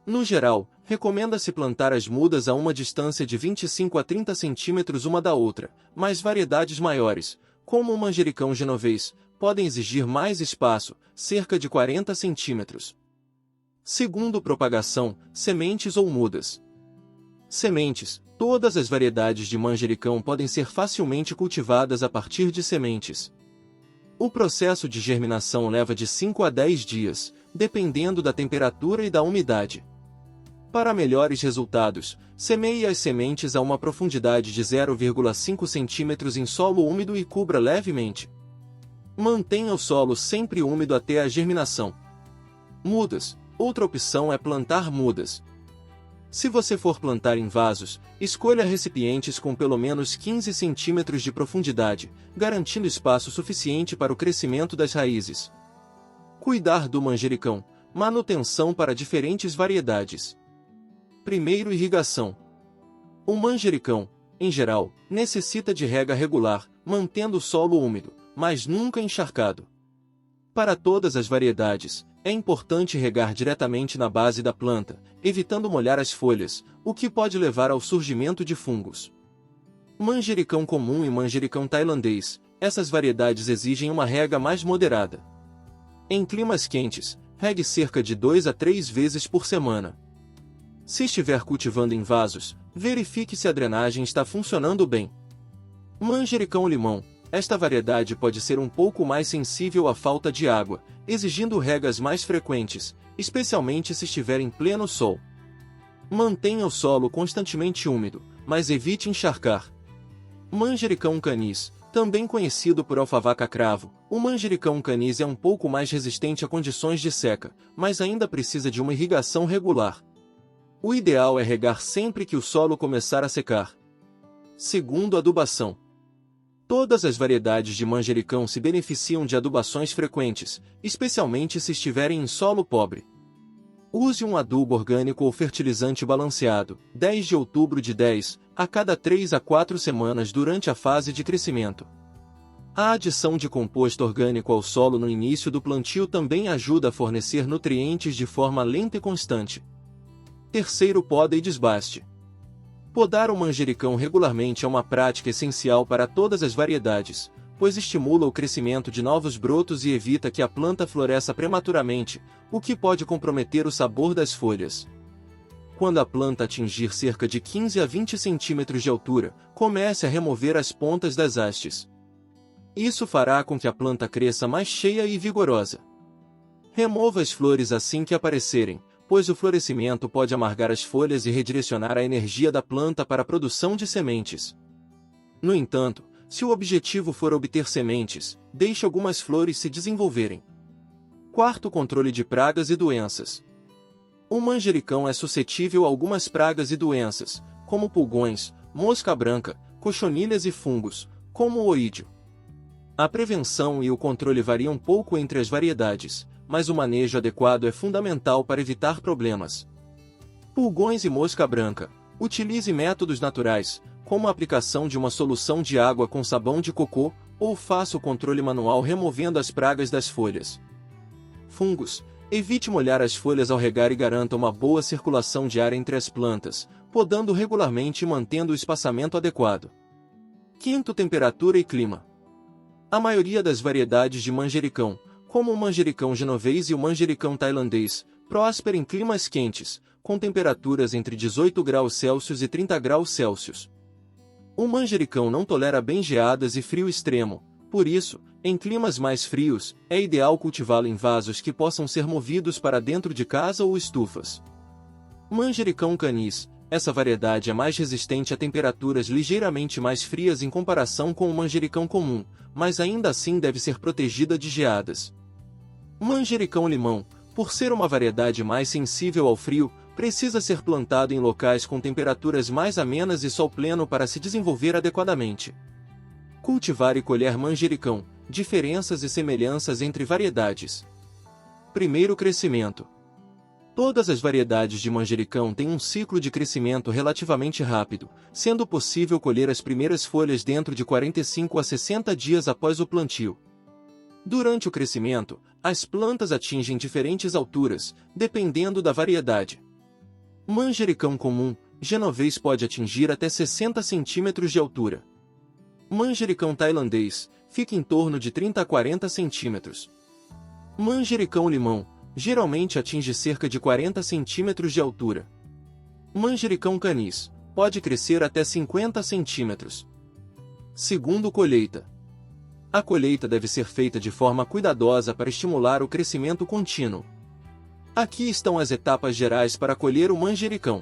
No geral, recomenda-se plantar as mudas a uma distância de 25 a 30 cm uma da outra, mas variedades maiores, como o manjericão genovês, podem exigir mais espaço, cerca de 40 cm. Segundo, propagação, sementes ou mudas. Sementes. Todas as variedades de manjericão podem ser facilmente cultivadas a partir de sementes. O processo de germinação leva de 5 a 10 dias, dependendo da temperatura e da umidade. Para melhores resultados, semeie as sementes a uma profundidade de 0,5 cm em solo úmido e cubra levemente. Mantenha o solo sempre úmido até a germinação. Mudas. Outra opção é plantar mudas. Se você for plantar em vasos, escolha recipientes com pelo menos 15 cm de profundidade, garantindo espaço suficiente para o crescimento das raízes. Cuidar do manjericão. Manutenção para diferentes variedades. Primeiro, irrigação. O manjericão, em geral, necessita de rega regular, mantendo o solo úmido, mas nunca encharcado. Para todas as variedades, é importante regar diretamente na base da planta, evitando molhar as folhas, o que pode levar ao surgimento de fungos. Manjericão comum e manjericão tailandês, essas variedades exigem uma rega mais moderada. Em climas quentes, regue cerca de 2 a 3 vezes por semana. Se estiver cultivando em vasos, verifique se a drenagem está funcionando bem. Manjericão limão. Esta variedade pode ser um pouco mais sensível à falta de água, exigindo regas mais frequentes, especialmente se estiver em pleno sol. Mantenha o solo constantemente úmido, mas evite encharcar. Manjericão canis, também conhecido por alfavaca cravo, o manjericão canis é um pouco mais resistente a condições de seca, mas ainda precisa de uma irrigação regular. O ideal é regar sempre que o solo começar a secar. Segundo, adubação. Todas as variedades de manjericão se beneficiam de adubações frequentes, especialmente se estiverem em solo pobre. Use um adubo orgânico ou fertilizante balanceado, 10 de outubro de 10, a cada 3 a 4 semanas durante a fase de crescimento. A adição de composto orgânico ao solo no início do plantio também ajuda a fornecer nutrientes de forma lenta e constante. Terceiro, poda e desbaste. Podar o manjericão regularmente é uma prática essencial para todas as variedades, pois estimula o crescimento de novos brotos e evita que a planta floresça prematuramente, o que pode comprometer o sabor das folhas. Quando a planta atingir cerca de 15 a 20 centímetros de altura, comece a remover as pontas das hastes. Isso fará com que a planta cresça mais cheia e vigorosa. Remova as flores assim que aparecerem, pois o florescimento pode amargar as folhas e redirecionar a energia da planta para a produção de sementes. No entanto, se o objetivo for obter sementes, deixe algumas flores se desenvolverem. Quarto, controle de pragas e doenças. O manjericão é suscetível a algumas pragas e doenças, como pulgões, mosca branca, cochonilhas e fungos, como o oídio. A prevenção e o controle variam um pouco entre as variedades, mas o manejo adequado é fundamental para evitar problemas. Pulgões e mosca branca. Utilize métodos naturais, como a aplicação de uma solução de água com sabão de cocô, ou faça o controle manual removendo as pragas das folhas. Fungos. Evite molhar as folhas ao regar e garanta uma boa circulação de ar entre as plantas, podando regularmente e mantendo o espaçamento adequado. Quinto, temperatura e clima. A maioria das variedades de manjericão, como o manjericão genovês e o manjericão tailandês, próspera em climas quentes, com temperaturas entre 18 graus Celsius e 30 graus Celsius. O manjericão não tolera bem geadas e frio extremo, por isso, em climas mais frios, é ideal cultivá-lo em vasos que possam ser movidos para dentro de casa ou estufas. Manjericão canis. Essa variedade é mais resistente a temperaturas ligeiramente mais frias em comparação com o manjericão comum, mas ainda assim deve ser protegida de geadas. Manjericão limão. Por ser uma variedade mais sensível ao frio, precisa ser plantado em locais com temperaturas mais amenas e sol pleno para se desenvolver adequadamente. Cultivar e colher manjericão. Diferenças e semelhanças entre variedades. Primeiro, crescimento. Todas as variedades de manjericão têm um ciclo de crescimento relativamente rápido, sendo possível colher as primeiras folhas dentro de 45 a 60 dias após o plantio. Durante o crescimento, as plantas atingem diferentes alturas, dependendo da variedade. Manjericão comum, genovês pode atingir até 60 cm de altura. Manjericão tailandês, fica em torno de 30 a 40 cm. Manjericão limão, geralmente atinge cerca de 40 cm de altura. Manjericão canis, pode crescer até 50 cm. Segundo, colheita. A colheita deve ser feita de forma cuidadosa para estimular o crescimento contínuo. Aqui estão as etapas gerais para colher o manjericão.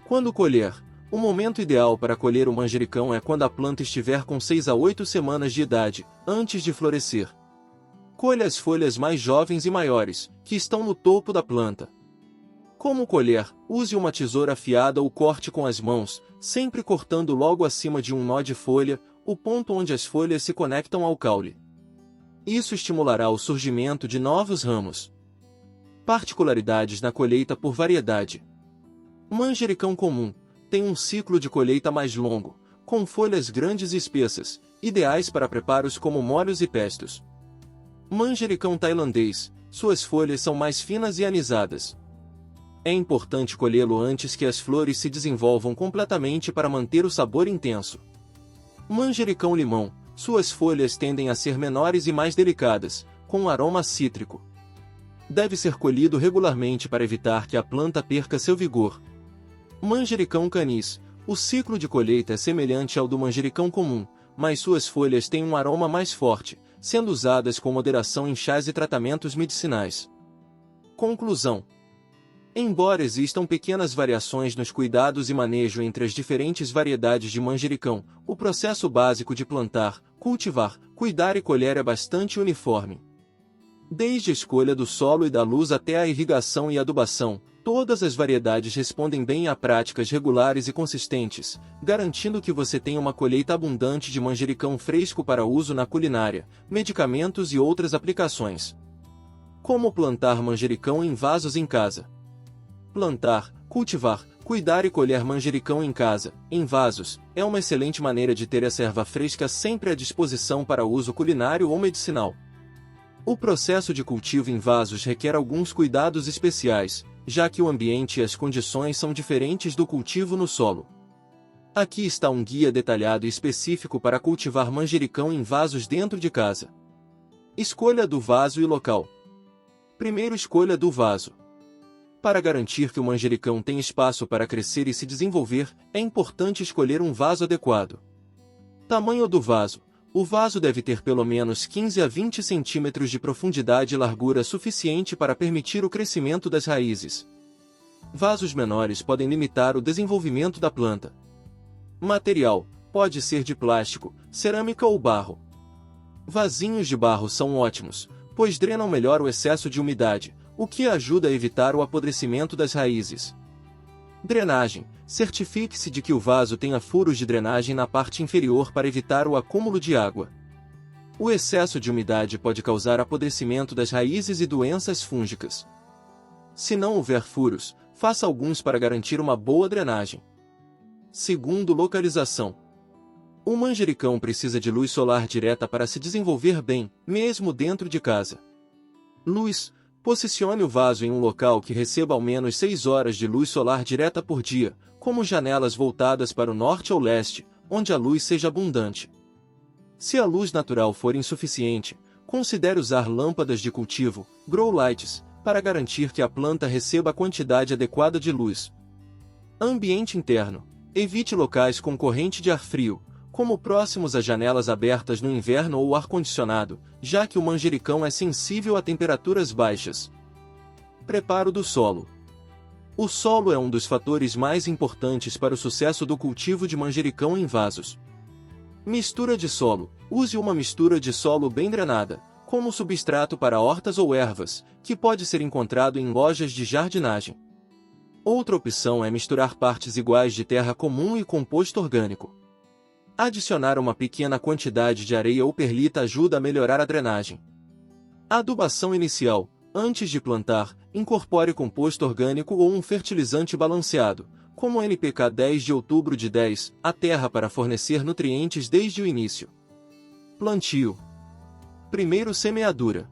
Quando colher, o momento ideal para colher o manjericão é quando a planta estiver com 6 a 8 semanas de idade, antes de florescer. Colha as folhas mais jovens e maiores, que estão no topo da planta. Como colher? Use uma tesoura afiada ou corte com as mãos, sempre cortando logo acima de um nó de folha, o ponto onde as folhas se conectam ao caule. Isso estimulará o surgimento de novos ramos. Particularidades na colheita por variedade. Manjericão comum tem um ciclo de colheita mais longo, com folhas grandes e espessas, ideais para preparos como molhos e pestos. Manjericão tailandês, suas folhas são mais finas e anisadas. É importante colhê-lo antes que as flores se desenvolvam completamente para manter o sabor intenso. Manjericão limão, suas folhas tendem a ser menores e mais delicadas, com um aroma cítrico. Deve ser colhido regularmente para evitar que a planta perca seu vigor. Manjericão canis, o ciclo de colheita é semelhante ao do manjericão comum, mas suas folhas têm um aroma mais forte, sendo usadas com moderação em chás e tratamentos medicinais. Conclusão. Embora existam pequenas variações nos cuidados e manejo entre as diferentes variedades de manjericão, o processo básico de plantar, cultivar, cuidar e colher é bastante uniforme. Desde a escolha do solo e da luz até a irrigação e adubação, todas as variedades respondem bem a práticas regulares e consistentes, garantindo que você tenha uma colheita abundante de manjericão fresco para uso na culinária, medicamentos e outras aplicações. Como plantar manjericão em vasos em casa? Plantar, cultivar, cuidar e colher manjericão em casa, em vasos, é uma excelente maneira de ter essa erva fresca sempre à disposição para uso culinário ou medicinal. O processo de cultivo em vasos requer alguns cuidados especiais, já que o ambiente e as condições são diferentes do cultivo no solo. Aqui está um guia detalhado e específico para cultivar manjericão em vasos dentro de casa. Escolha do vaso e local. Primeiro, escolha do vaso. Para garantir que o manjericão tenha espaço para crescer e se desenvolver, é importante escolher um vaso adequado. Tamanho do vaso. O vaso deve ter pelo menos 15 a 20 centímetros de profundidade e largura suficiente para permitir o crescimento das raízes. Vasos menores podem limitar o desenvolvimento da planta. Material. Pode ser de plástico, cerâmica ou barro. Vasinhos de barro são ótimos, pois drenam melhor o excesso de umidade, o que ajuda a evitar o apodrecimento das raízes. Drenagem. Certifique-se de que o vaso tenha furos de drenagem na parte inferior para evitar o acúmulo de água. O excesso de umidade pode causar apodrecimento das raízes e doenças fúngicas. Se não houver furos, faça alguns para garantir uma boa drenagem. Segundo, localização. O manjericão precisa de luz solar direta para se desenvolver bem, mesmo dentro de casa. Luz. Posicione o vaso em um local que receba ao menos 6 horas de luz solar direta por dia, como janelas voltadas para o norte ou leste, onde a luz seja abundante. Se a luz natural for insuficiente, considere usar lâmpadas de cultivo, grow lights, para garantir que a planta receba a quantidade adequada de luz. Ambiente interno. Evite locais com corrente de ar frio, como próximos a janelas abertas no inverno ou ar-condicionado, já que o manjericão é sensível a temperaturas baixas. Preparo do solo. O solo é um dos fatores mais importantes para o sucesso do cultivo de manjericão em vasos. Mistura de solo. Use uma mistura de solo bem drenada, como substrato para hortas ou ervas, que pode ser encontrado em lojas de jardinagem. Outra opção é misturar partes iguais de terra comum e composto orgânico. Adicionar uma pequena quantidade de areia ou perlita ajuda a melhorar a drenagem. Adubação inicial. Antes de plantar, incorpore composto orgânico ou um fertilizante balanceado, como NPK 10 de outubro de 10, à terra para fornecer nutrientes desde o início. Plantio. Primeiro, semeadura.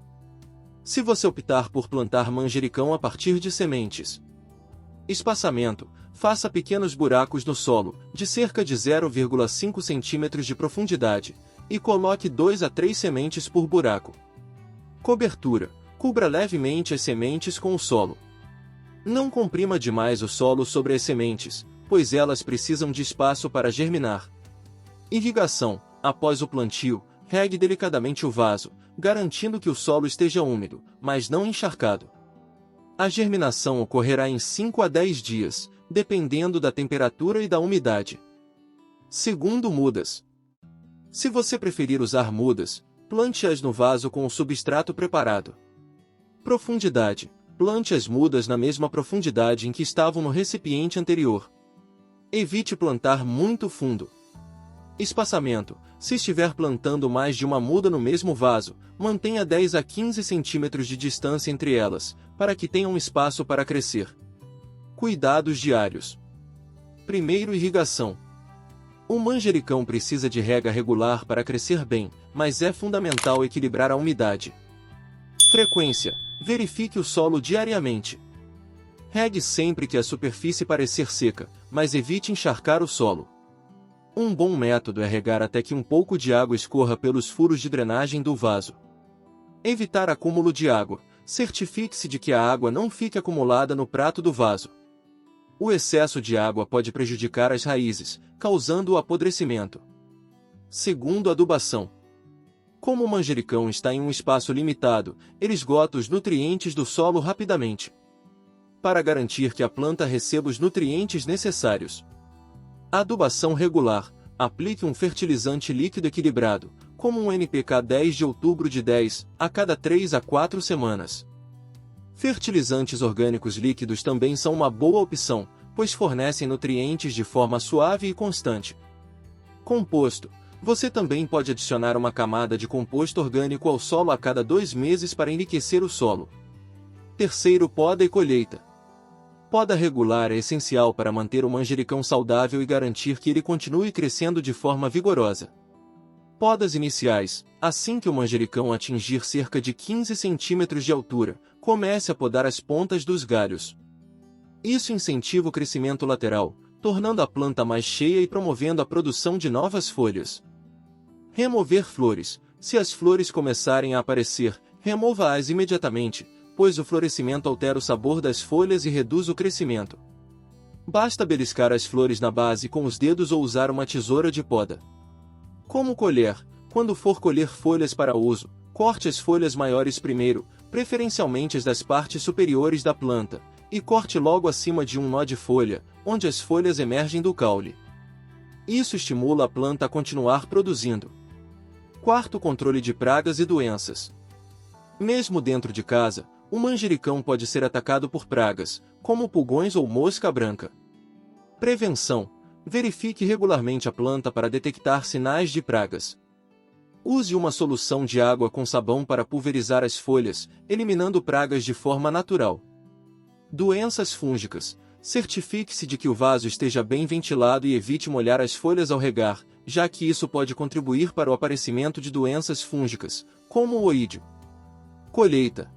Se você optar por plantar manjericão a partir de sementes. Espaçamento. Faça pequenos buracos no solo, de cerca de 0,5 cm de profundidade, e coloque 2 a 3 sementes por buraco. Cobertura. Cubra levemente as sementes com o solo. Não comprima demais o solo sobre as sementes, pois elas precisam de espaço para germinar. Irrigação. Após o plantio, regue delicadamente o vaso, garantindo que o solo esteja úmido, mas não encharcado. A germinação ocorrerá em 5 a 10 dias, dependendo da temperatura e da umidade. Segundo, mudas. Se você preferir usar mudas, plante-as no vaso com o substrato preparado. Profundidade. Plante as mudas na mesma profundidade em que estavam no recipiente anterior. Evite plantar muito fundo. Espaçamento. Se estiver plantando mais de uma muda no mesmo vaso, mantenha 10 a 15 centímetros de distância entre elas, para que tenham espaço para crescer. Cuidados diários. Primeiro, irrigação. O manjericão precisa de rega regular para crescer bem, mas é fundamental equilibrar a umidade. Frequência. Verifique o solo diariamente. Regue sempre que a superfície parecer seca, mas evite encharcar o solo. Um bom método é regar até que um pouco de água escorra pelos furos de drenagem do vaso. Evitar acúmulo de água. Certifique-se de que a água não fique acumulada no prato do vaso. O excesso de água pode prejudicar as raízes, causando o apodrecimento. Segundo, adubação. Como o manjericão está em um espaço limitado, ele esgota os nutrientes do solo rapidamente. Para garantir que a planta receba os nutrientes necessários. Adubação regular. Aplique um fertilizante líquido equilibrado, como um NPK 10 de outubro de 10, a cada 3 a 4 semanas. Fertilizantes orgânicos líquidos também são uma boa opção, pois fornecem nutrientes de forma suave e constante. Composto. Você também pode adicionar uma camada de composto orgânico ao solo a cada 2 meses para enriquecer o solo. Terceiro, poda e colheita. Poda regular é essencial para manter o manjericão saudável e garantir que ele continue crescendo de forma vigorosa. Podas iniciais. Assim que o manjericão atingir cerca de 15 centímetros de altura, comece a podar as pontas dos galhos. Isso incentiva o crescimento lateral, tornando a planta mais cheia e promovendo a produção de novas folhas. Remover flores. Se as flores começarem a aparecer, remova-as imediatamente, pois o florescimento altera o sabor das folhas e reduz o crescimento. Basta beliscar as flores na base com os dedos ou usar uma tesoura de poda. Como colher? Quando for colher folhas para uso, corte as folhas maiores primeiro, preferencialmente as das partes superiores da planta, e corte logo acima de um nó de folha, onde as folhas emergem do caule. Isso estimula a planta a continuar produzindo. Quarto, controle de pragas e doenças. Mesmo dentro de casa, o manjericão pode ser atacado por pragas, como pulgões ou mosca branca. Prevenção: verifique regularmente a planta para detectar sinais de pragas. Use uma solução de água com sabão para pulverizar as folhas, eliminando pragas de forma natural. Doenças fúngicas: certifique-se de que o vaso esteja bem ventilado e evite molhar as folhas ao regar, já que isso pode contribuir para o aparecimento de doenças fúngicas, como o oídio. Colheita: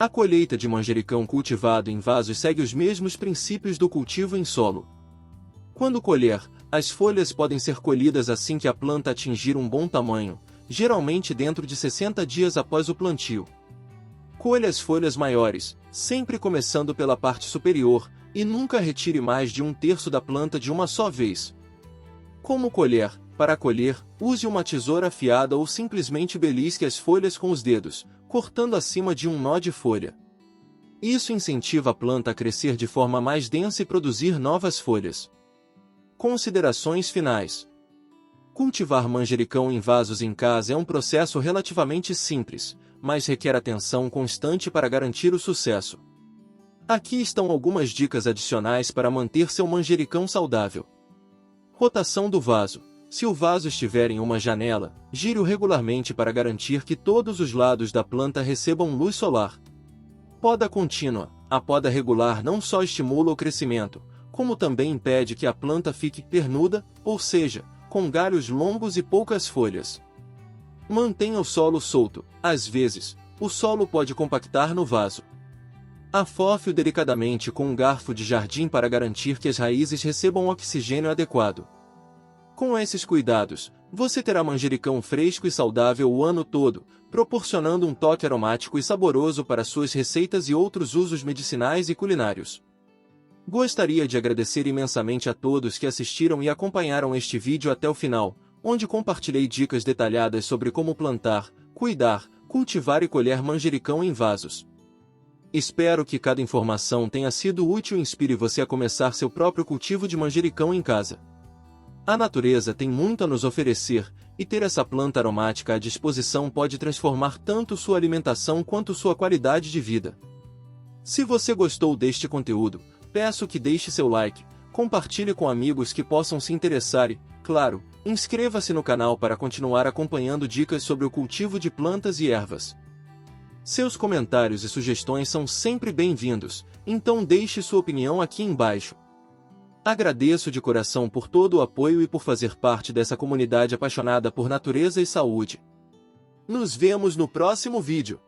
a colheita de manjericão cultivado em vasos segue os mesmos princípios do cultivo em solo. Quando colher, as folhas podem ser colhidas assim que a planta atingir um bom tamanho, geralmente dentro de 60 dias após o plantio. Colha as folhas maiores, sempre começando pela parte superior, e nunca retire mais de 1/3 da planta de uma só vez. Como colher? Para colher, use uma tesoura afiada ou simplesmente belisque as folhas com os dedos, cortando acima de um nó de folha. Isso incentiva a planta a crescer de forma mais densa e produzir novas folhas. Considerações finais. Cultivar manjericão em vasos em casa é um processo relativamente simples, mas requer atenção constante para garantir o sucesso. Aqui estão algumas dicas adicionais para manter seu manjericão saudável. Rotação do vaso. Se o vaso estiver em uma janela, gire-o regularmente para garantir que todos os lados da planta recebam luz solar. Poda contínua. A poda regular não só estimula o crescimento, como também impede que a planta fique pernuda, ou seja, com galhos longos e poucas folhas. Mantenha o solo solto. Às vezes, o solo pode compactar no vaso. Afofe-o delicadamente com um garfo de jardim para garantir que as raízes recebam oxigênio adequado. Com esses cuidados, você terá manjericão fresco e saudável o ano todo, proporcionando um toque aromático e saboroso para suas receitas e outros usos medicinais e culinários. Gostaria de agradecer imensamente a todos que assistiram e acompanharam este vídeo até o final, onde compartilhei dicas detalhadas sobre como plantar, cuidar, cultivar e colher manjericão em vasos. Espero que cada informação tenha sido útil e inspire você a começar seu próprio cultivo de manjericão em casa. A natureza tem muito a nos oferecer, e ter essa planta aromática à disposição pode transformar tanto sua alimentação quanto sua qualidade de vida. Se você gostou deste conteúdo, peço que deixe seu like, compartilhe com amigos que possam se interessar e, claro, inscreva-se no canal para continuar acompanhando dicas sobre o cultivo de plantas e ervas. Seus comentários e sugestões são sempre bem-vindos, então deixe sua opinião aqui embaixo. Agradeço de coração por todo o apoio e por fazer parte dessa comunidade apaixonada por natureza e saúde. Nos vemos no próximo vídeo.